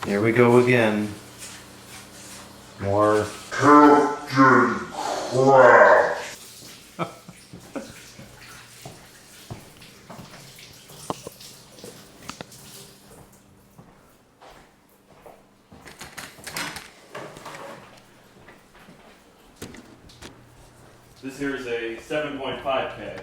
Here we go again. More Captain Crab. This here is a 7.5K.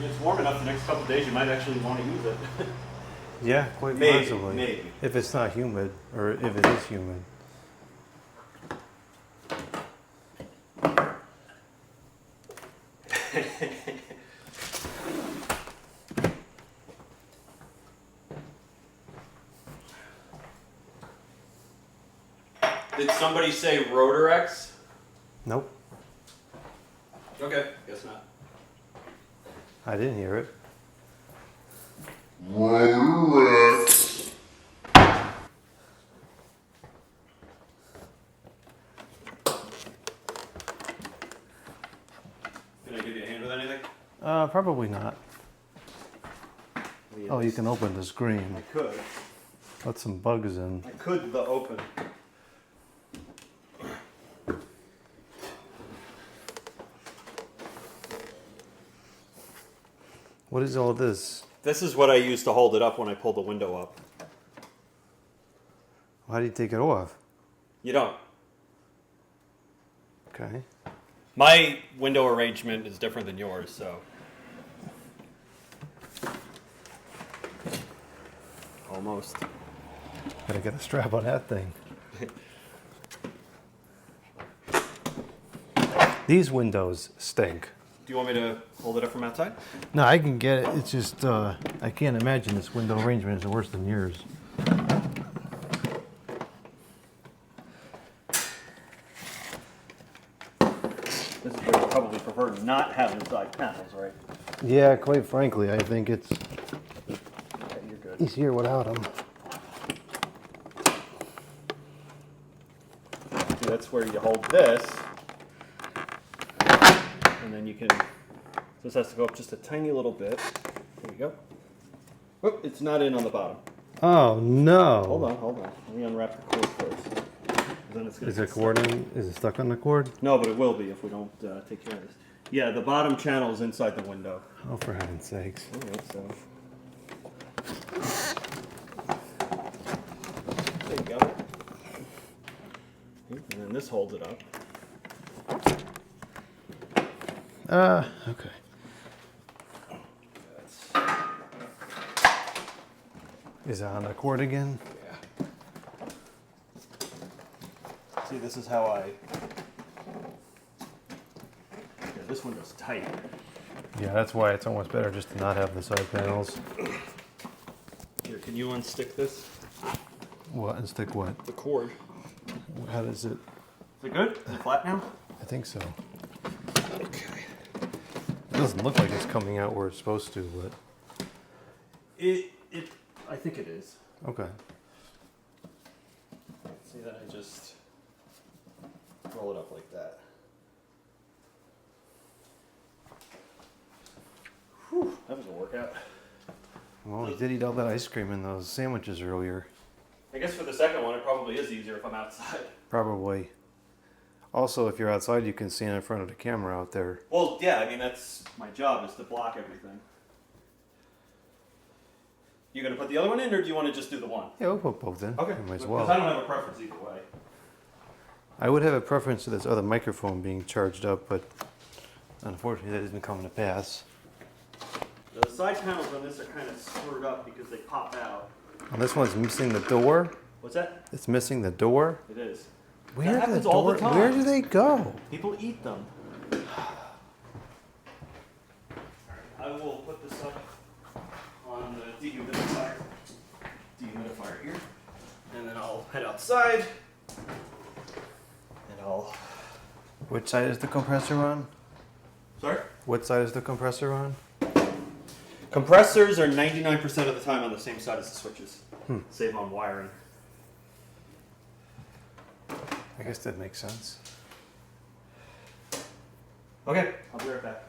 It's warm enough the next couple of days, you might actually want to use it. Yeah, quite possibly. Maybe. If it's not humid, or if it is humid. Did somebody say Rotorex? Nope, Okay, guess not. I didn't hear it. Rotorex. Can I give you a hand with anything? Probably not. Oh, you can open the screen. I could. Let some bugs in. I could the open. What is all this? This is what I use to hold it up when I pull the window up. How do you take it off? You don't. Okay. My window arrangement is different than yours, so. Almost. Gotta get a strap on that thing. These windows stink. Do you want me to hold it up from outside? No, I can get it. It's just, I can't imagine this window arrangement is worse than yours. This is where you probably prefer not having side panels, right? Yeah, quite frankly, I think it's Okay, you're good. easier without them. See, that's where you hold this. And then you can, this has to go up just a tiny little bit. There you go. Whoop, it's not in on the bottom. Oh no! Hold on. Let me unwrap the cord first. Then it's gonna Is the cord in? Is it stuck on the cord? No, but it will be if we don't take care of this. Yeah, the bottom channel is inside the window. Oh, for heaven's sakes! All right, so. There you go. And then this holds it up. Okay. Is it on the cord again? Yeah. See, this is how I. Yeah, this window's tight. Yeah, that's why it's almost better just to not have the side panels. Here, can you unstick this? What? And stick what? The cord. How does it? Is it good? Is it flat now? I think so. Okay. It doesn't look like it's coming out where it's supposed to, but I think it is. okay. See that I just roll it up like that. Whew, that was a workout. Well, we did eat all that ice cream and those sandwiches earlier. I guess for the second one, it probably is easier if I'm outside. Probably. Also, if you're outside, you can stand in front of the camera out there. Well, yeah, I mean, that's my job, is to block everything. You gonna put the other one in, or do you want to just do the one? Yeah, we'll put both in. Okay. Might as Because well. I don't have a preference either way. I would have a preference to this other microphone being charged up, but unfortunately that isn't coming to pass. The side panels on this are kind of screwed up because they pop out. And this one's missing the door. What's that? It's missing the door. It is. Where That do happens the all door, the time. Where do they go? People eat them. I will put this up on the dehumidifier here, and then I'll head outside, and I'll... Which side is the compressor on? Sorry? What side is the compressor on? Compressors are 99% of the time on the same side as the switches. Save on wiring. I guess that makes sense. Okay, I'll be right back.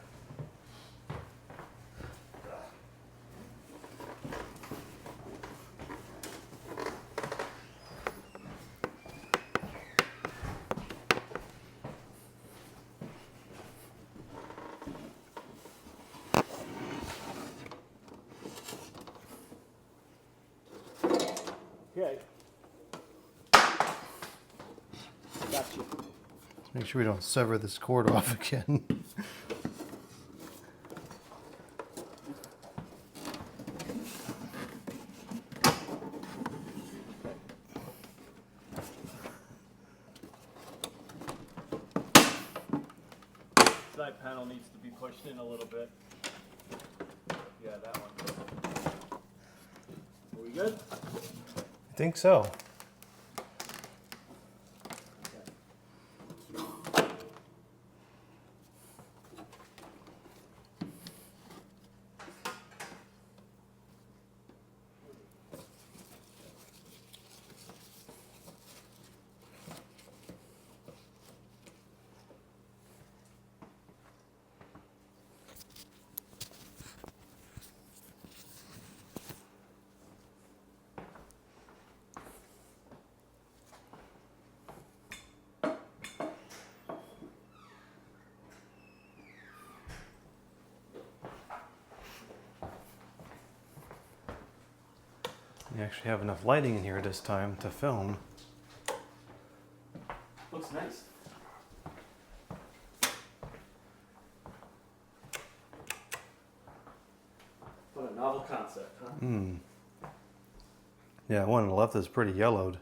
Okay. Got you. Let's make sure we don't sever this cord off again. Side panel needs to be pushed in a little bit. Yeah, that one. Are we good? I think so. We actually have enough lighting in here this time to film. Looks nice. What a novel concept, huh? Yeah, one on the left is pretty yellowed.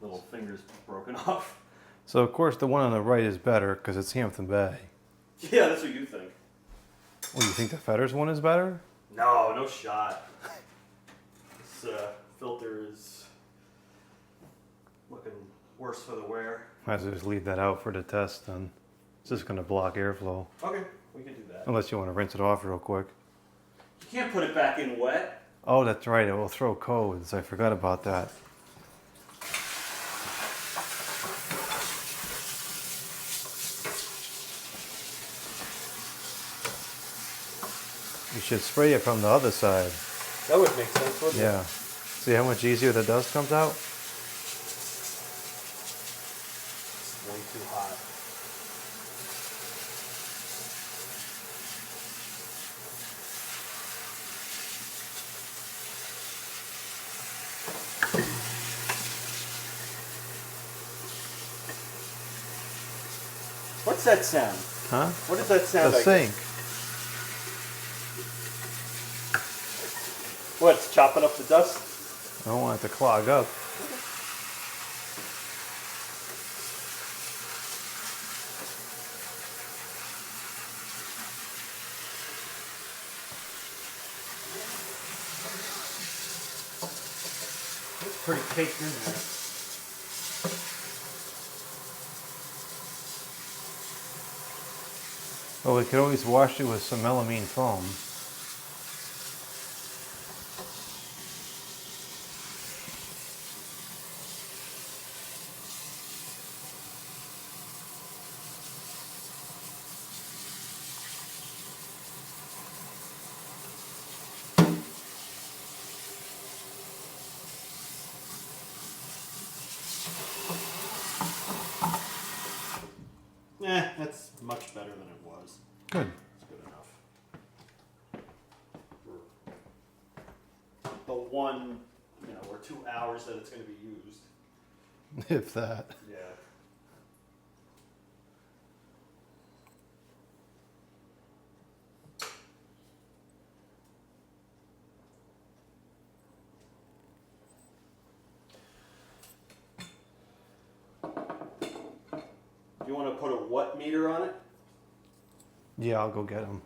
Little fingers broken off. So of course the one on the right is better because it's Hampton Bay. Yeah, that's what you think. Well, you think the Fetters one is better? No, no shot. This filter is looking worse for the wear. Might as well just leave that out for the test then. It's just going to block airflow. Okay, we can do that. Unless you want to rinse it off real quick. You can't put it back in wet. Oh, that's right. It will throw codes. I forgot about that. You should spray it from the other side. That would make sense, wouldn't it? Yeah. See how much easier the dust comes out? It's way too hot. What's that sound? Huh? What does that sound The like? sink. What, it's chopping up the dust? I don't want it to clog up. It's pretty caked in there. Well, we could always wash it with some melamine foam. That's much better than it was. Good. It's good enough. The the 1, or 2 hours that it's going to be used. If that. Yeah. Do you want to put a watt meter on it? Yeah, I'll go get them.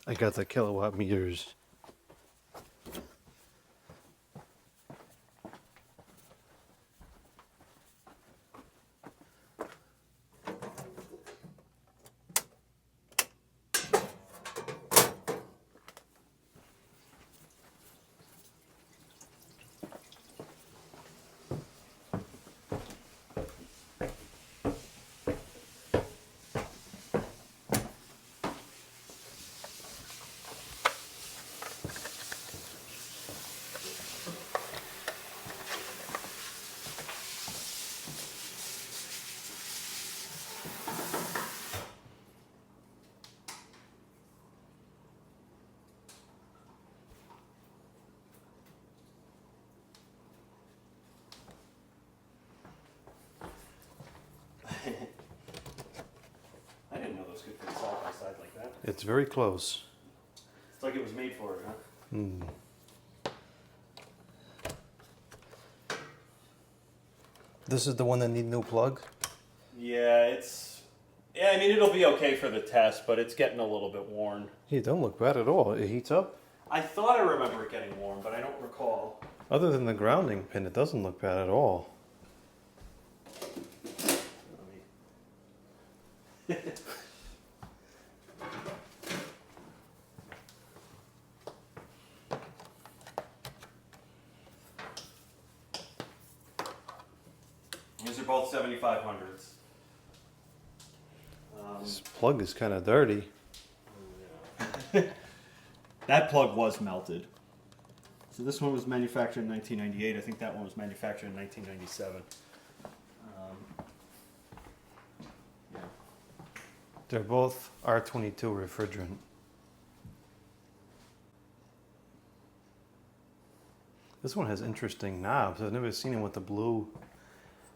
I got the kilowatt meters. I didn't know those could fit side by side like that. It's very close. It's like it was made for it, huh? Hmm. This is the one that needs new plug? Yeah, yeah, I mean, it'll be okay for the test, but it's getting a little bit worn. It don't look bad at all. It heats up. I thought I remember it getting warm, but I don't recall. Other than the grounding pin, it doesn't look bad at all. These are both 7500s. This plug is kind of dirty. That plug was melted. So this one was manufactured in 1998. I think that one was manufactured in 1997. Yeah. They're both R22 refrigerant. This one has interesting knobs. I've never seen it with the blue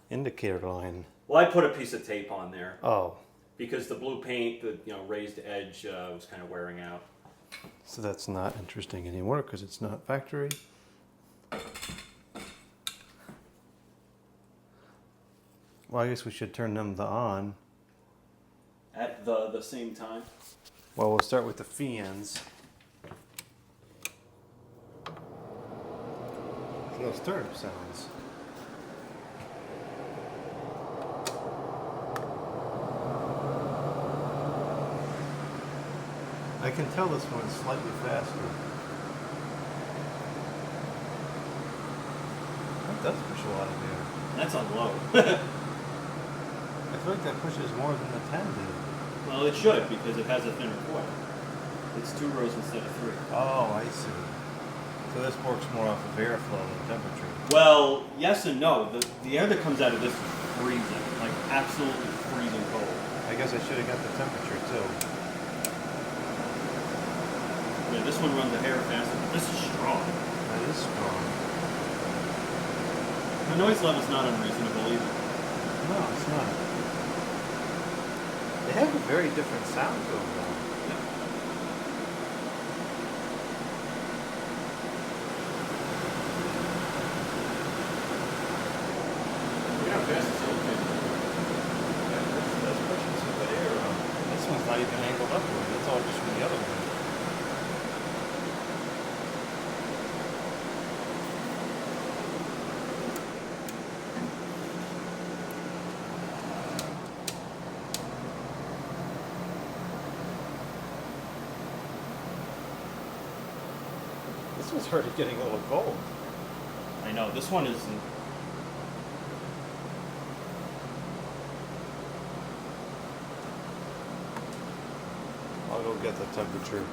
indicator line. Well, I put a piece of tape on there Oh, because the blue paint, the raised edge, was kind of wearing out. so that's not interesting anymore because it's not factory. Well, I guess we should turn them to on. At the same time. Well, we'll start with the fans. Those startup sounds. I can tell this one's slightly faster. That does push a lot of air. That's on low. I feel like that pushes more than the 10 did. Well, it should because it has a thinner coil. It's 2 rows instead of 3. Oh, I see. So this works more off of airflow than temperature. Well, yes and no. The air that comes out of this is freezing, like absolutely freezing cold. I guess I should have got the temperature too. Yeah, this one runs a hair faster. This is strong. That is strong. The noise level's not unreasonable either. No, it's not. They have a very different sound to them though. This one's not even angled upward. That's all just from the other one. This one's already getting a little cold. I know, this one is... I'll go get the temperature.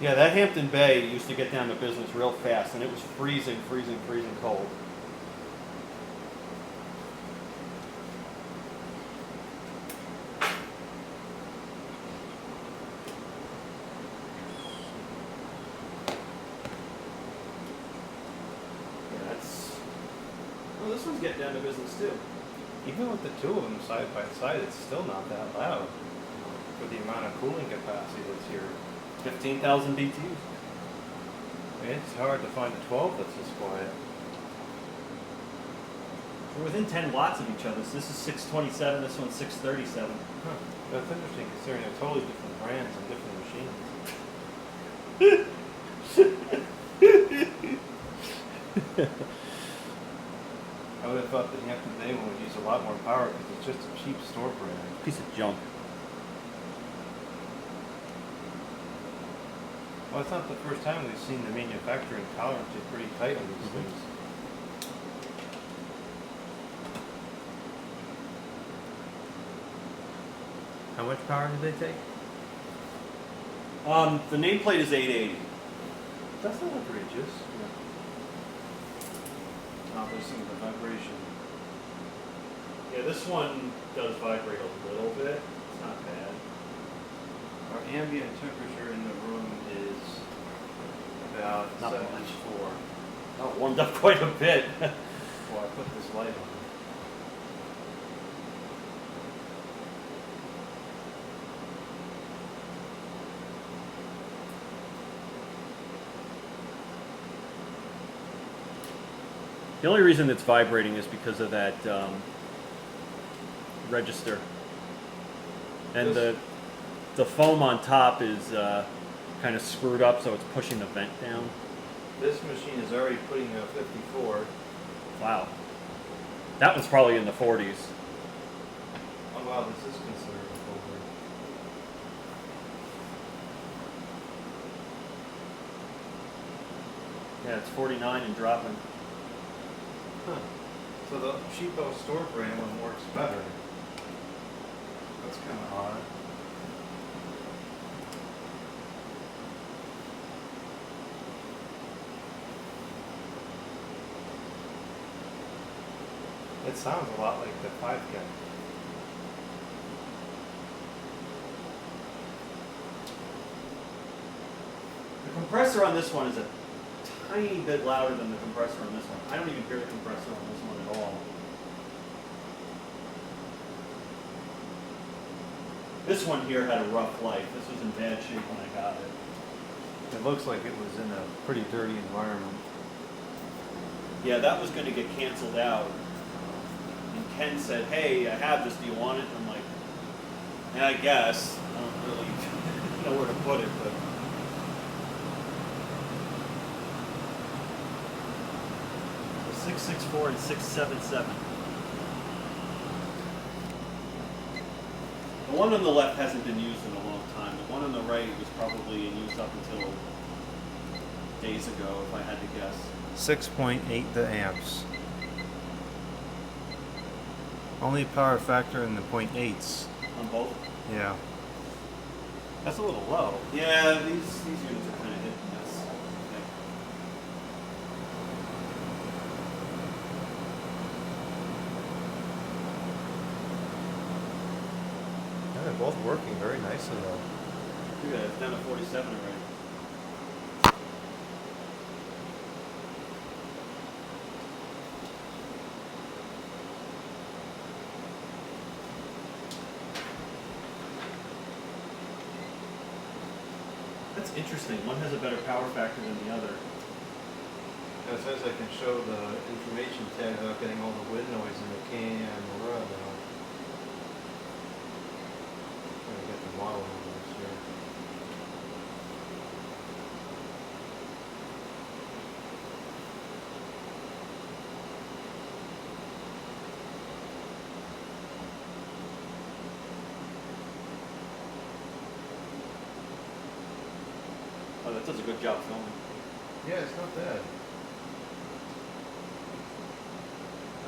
Yeah, that Hampton Bay used to get down to business real fast, and it was freezing cold. Yeah, that's... Well, this one's getting down to business too. Even with the two of them side by side, it's still not that loud for the amount of cooling capacity that's here. 15,000 BTUs. It's hard to find a 12 that's this quiet. We're within 10 watts of each other, so this is 627, this one's 637. Huh. That's interesting considering they're totally different brands and different machines. I would have thought the Hampton Bay one would use a lot more power because it's just a cheap store brand. Piece of junk. Well, it's not the first time we've seen the manufacturing tolerance get pretty tight on these things. How much power did they take? The nameplate is 880. That's not outrageous. Oh, there's some of the vibration. Yeah, this one does vibrate a little bit. It's not bad. Our ambient temperature in the room is about Not 74. Oh, it warmed up quite a bit. Well, I put this light on. The only reason it's vibrating is because of that register. And the foam on top is kind of screwed up, so it's pushing the vent down. This machine is already putting out 54. Wow. That one's probably in the 40s. Oh wow, this is considered a over. Yeah, it's 49 and dropping. Huh. So the cheapo store brand one works better. That's kind of odd. It sounds a lot like the 5K. The compressor on this one is a tiny bit louder than the compressor on this one. I don't even hear the compressor on this one at all. This one here had a rough life. This was in bad shape when I got it. It looks like it was in a pretty dirty environment. Yeah, that was going to get canceled out. And Ken said, hey, I have this, do you want it? And I'm like, yeah, I guess. I don't really know where to put it, but... So 664 and 677. The one on the left hasn't been used in a long time. The one on the right was probably in use up until days ago, if I had to guess. 6.8 the amps. Only power factor in the 0.8s. On both? Yeah. That's a little low. Yeah, these units are kind of hit and miss. Okay. both working very nicely though. Look at that, it's down to 47 already. That's interesting. One has a better power factor than the other. It says I can show the information tag without getting all the wind noise in the can and the rub. Trying to get the model numbers here. Oh, that does a good job filming. Yeah, it's not bad.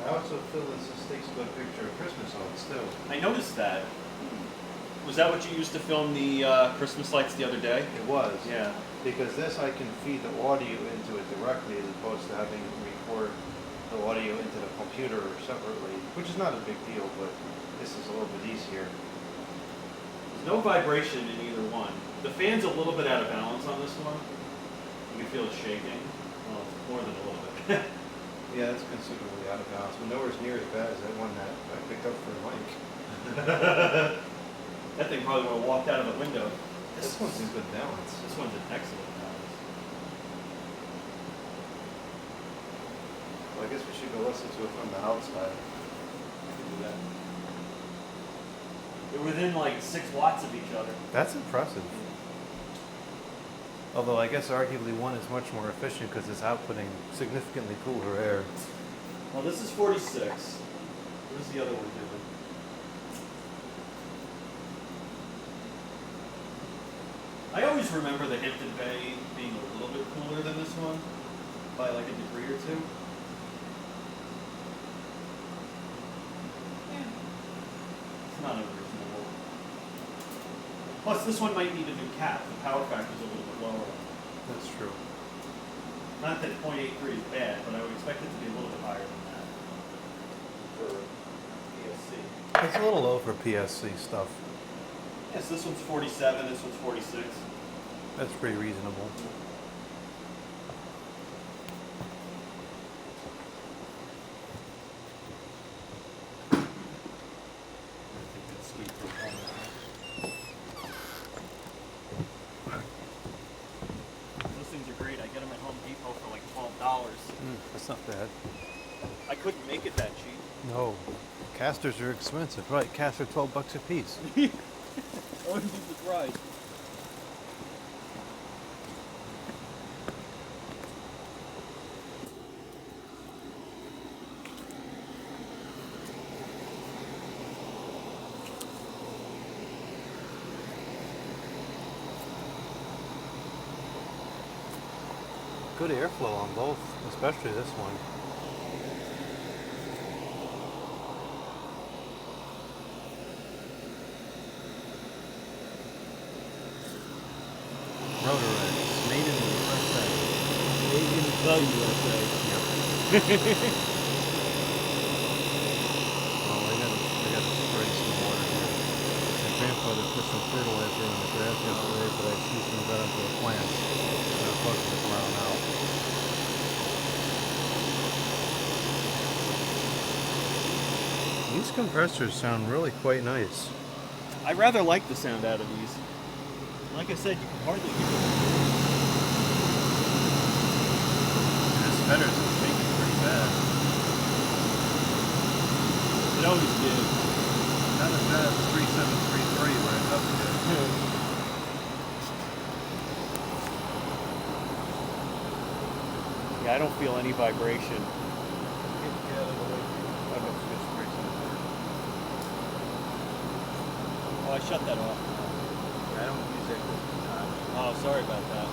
I also feel this takes a good picture of Christmas lights too. I noticed that. Was that what you used to film the Christmas lights the other day? It was. Yeah. Because this I can feed the audio into it directly as opposed to having to record the audio into the computer separately, which is not a big deal, but this is a little bit easier. There's no vibration in either one. The fan's a little bit out of balance on this one. You can feel it shaking. Well, it's more than a little bit. Yeah, that's considerably out of balance, but nowhere near as bad as that one that I picked up for Mike. That thing probably would have walked out of the window. This one's in good balance. This one's an excellent balance. Well, I guess we should go listen to it from the outside. I can do that. They're within like 6 watts of each other. That's impressive. Although I guess arguably one is much more efficient because it's outputting significantly cooler air. Well, this is 46. What is the other one doing? I always remember the Hampton Bay being a little bit cooler than this one, by like a degree or two. Yeah. It's not unreasonable. Plus, this one might need a new cap. The power factor's a little bit lower. That's true. Not that 0.83 is bad, but I would expect it to be a little bit higher than that for PSC. It's a little low for PSC stuff. Yes, this one's 47, this one's 46. That's pretty reasonable. Those things are great. I get them at Home Depot for like $12. That's not bad. I couldn't make it that cheap. No. Casters are expensive. Right, casters are $12 a piece. I wouldn't be surprised. Good airflow on both, especially this one. Rotorex, made in the USA. Made in the USA. Oh, I gotta spray some water here. My grandfather put some fertilizer in the grass yesterday, but I see some of that into the plants. And I'm supposed to ground out. These compressors sound really quite nice. I rather like the sound out of these. Like I said, you can hardly hear it. This header's shaking pretty bad. It always did. Not as bad as the 3733 where it's up to. Yeah, I don't feel any vibration. Oh, I shut that off. I don't use it all the time. Oh, sorry about that.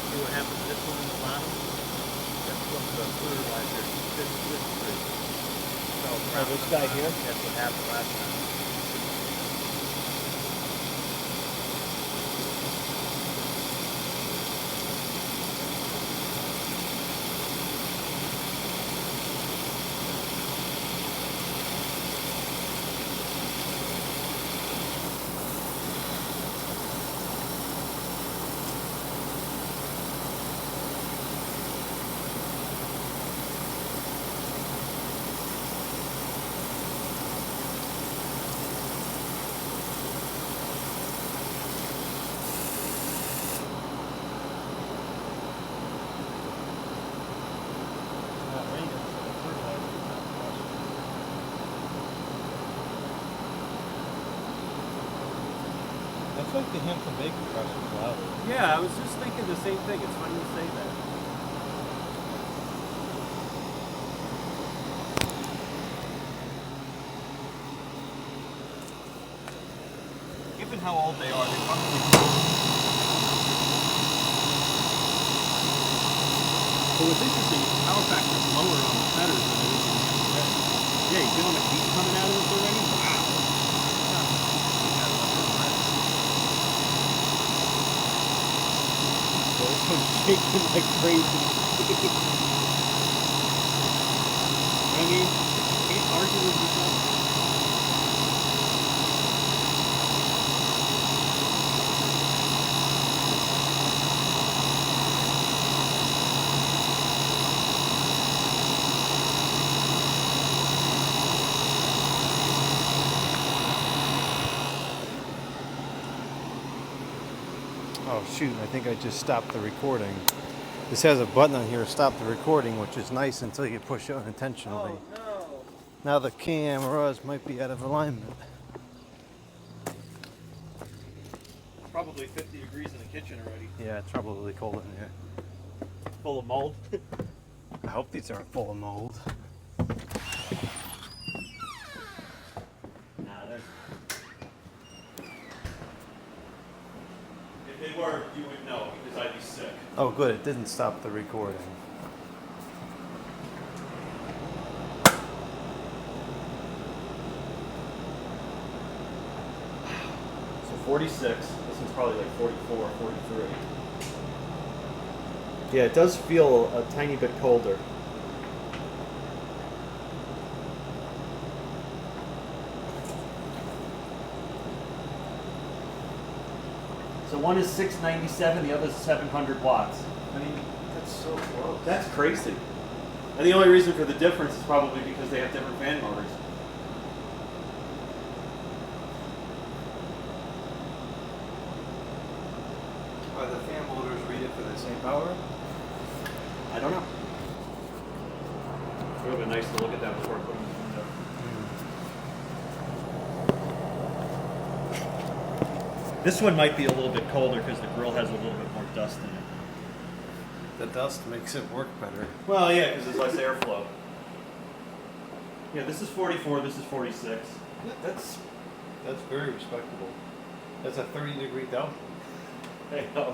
See what happened to this one in the bottom? That's from the fertilizer. Oh, this guy here? That's what happened last time. looks like the Hampton Bay compressor's louder. Yeah, I was just thinking the same thing. It's funny you say that. Given how old they are, they probably. But what's interesting is the power factor is lower on the fetters than it is in the Hampton Bay. Yeah, you feel the heat coming out of this already? Wow. This one's shaking like crazy. I mean, you can't argue with yourself. Oh shoot, I think I just stopped the recording. This has a button on here, stop the recording, which is nice until you push it unintentionally. Oh no! Now the cameras might be out of alignment. Probably 50 degrees in the kitchen already. Yeah, it's probably cold in here. Full of mold. I hope these aren't full of mold. Nah, there's. If they were, you would know because I'd be sick. Oh good, it didn't stop the recording. So 46. This one's probably like 44, 43. Yeah, it does feel a tiny bit colder. So one is 697, the other is 700 watts. I mean, that's so close. That's crazy. And the only reason for the difference is probably because they have different fan motors. Are the fan motors rated for the same power? I don't know. It would have been nice to look at that before I put them in the window. This one might be a little bit colder because the grill has a little bit more dust in it. The dust makes it work better. Well, yeah, because there's less airflow. Yeah, this is 44, this is 46. That's very respectable. That's a 30-degree delta. I know.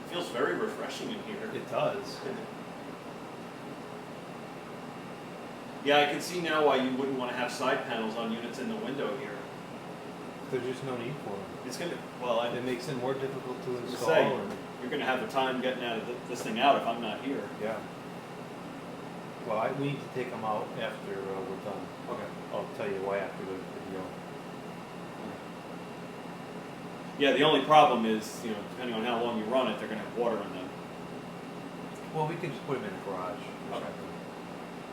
Feels very refreshing in here. It does. Yeah, I can see now why you wouldn't want to have side panels on units in the window here. There's just no need for them. It's gonna, well, It makes it more difficult to install. say, or- you're gonna have a time getting out of this thing out if I'm not here. Yeah. Well, we need to take them out after we're done. Okay. I'll tell you why after the video. Yeah, the only problem is, you know, depending on how long you run it, they're gonna have water in them. Well, we can just put them in the garage or Okay. something.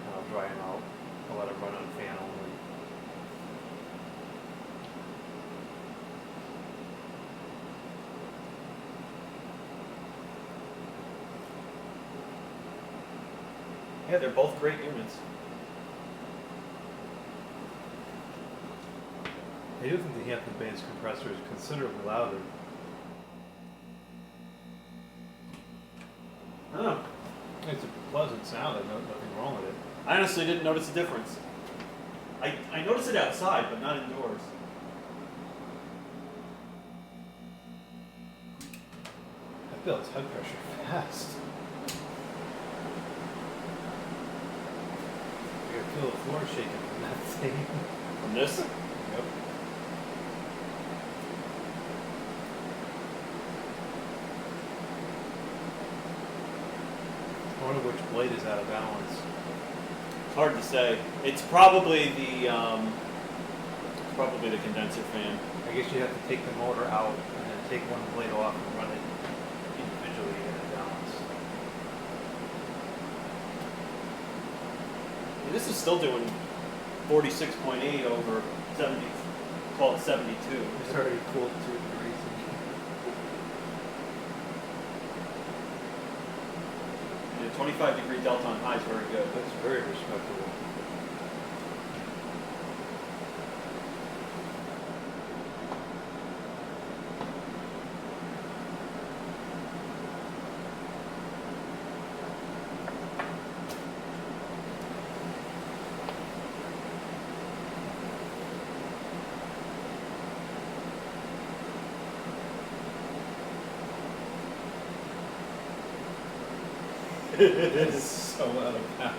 And I'll dry them out. I'll let them run on fan only. Yeah, they're both great units. I do think the Hampton Bay's compressor is considerably louder. I don't know. It's a pleasant sound. There's nothing wrong with it. I honestly didn't notice a difference. I noticed it outside, but not indoors. I feel its head pressure fast. I can feel the floor shaking from that thing. From this? Yep. I wonder which blade is out of balance. It's hard to say. It's probably the condenser fan. I guess you have to take the motor out and then take one blade off and run it individually to get it balanced. This is still doing 46.8 over 70, call it 72. It's already cooled 2 degrees. 25-degree delta on high is very good. That's very respectable. It is so out of balance.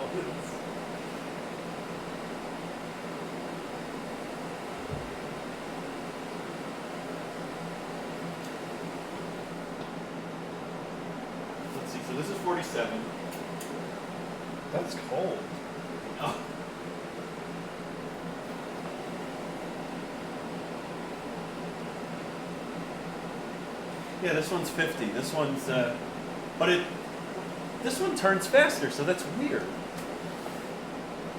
Let's see, so this is 47. That's cold. Oh. Yeah, this one's 50. This one's, this one turns faster, so that's weird.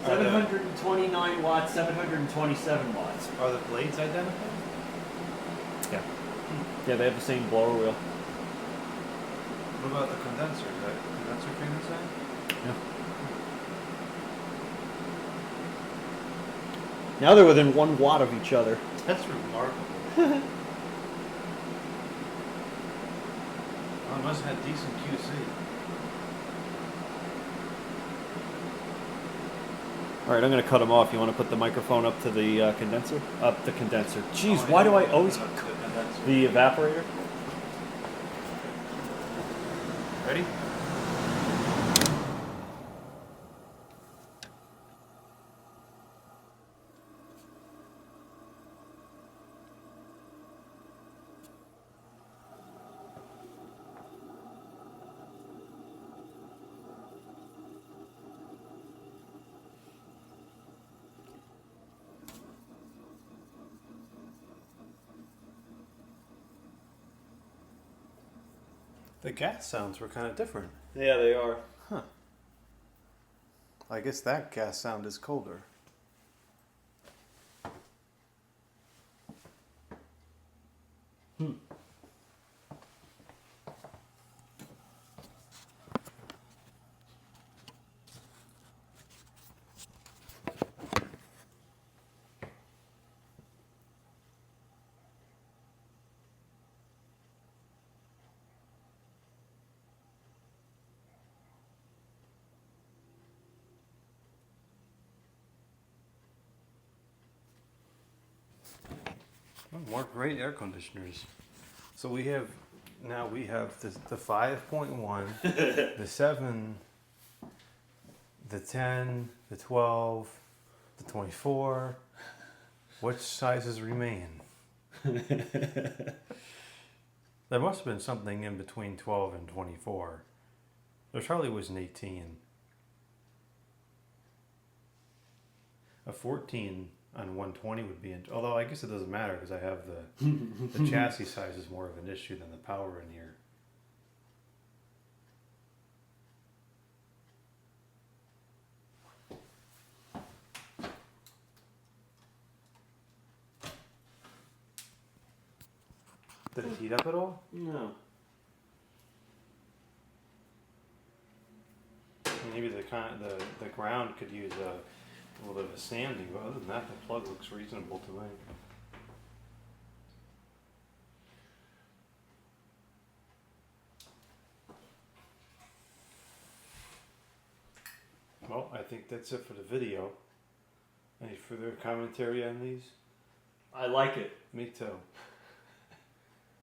729 watts, 727 watts. Are the blades identical? Yeah. Yeah, they have the same blower wheel. What about the condenser? Is that condenser thing the same? Yeah. Now they're within 1 watt of each other. That's remarkable. Well, it must have had decent QC. All right, I'm going to cut them off. You want to put the microphone up to the condenser? Up the condenser. Jeez, Oh, why do yeah, I always... the condenser. The evaporator? Ready? The gas sounds were kind of different. Yeah, they are. Huh. I guess that gas sound is colder. More great air conditioners. So we have the 5.1, the 7, the 10, the 12, the 24. Which sizes remain? There must have been something in between 12 and 24. There probably was an 18. A 14 on 120 would be, although I guess it doesn't matter because I have the chassis size is more of an issue than the power in here. Did it heat up at all? No. Maybe the ground could use a little bit of a sanding, but other than that, the plug looks reasonable to me. Well, I think that's it for the video. Any further commentary on these? I like it. Me too.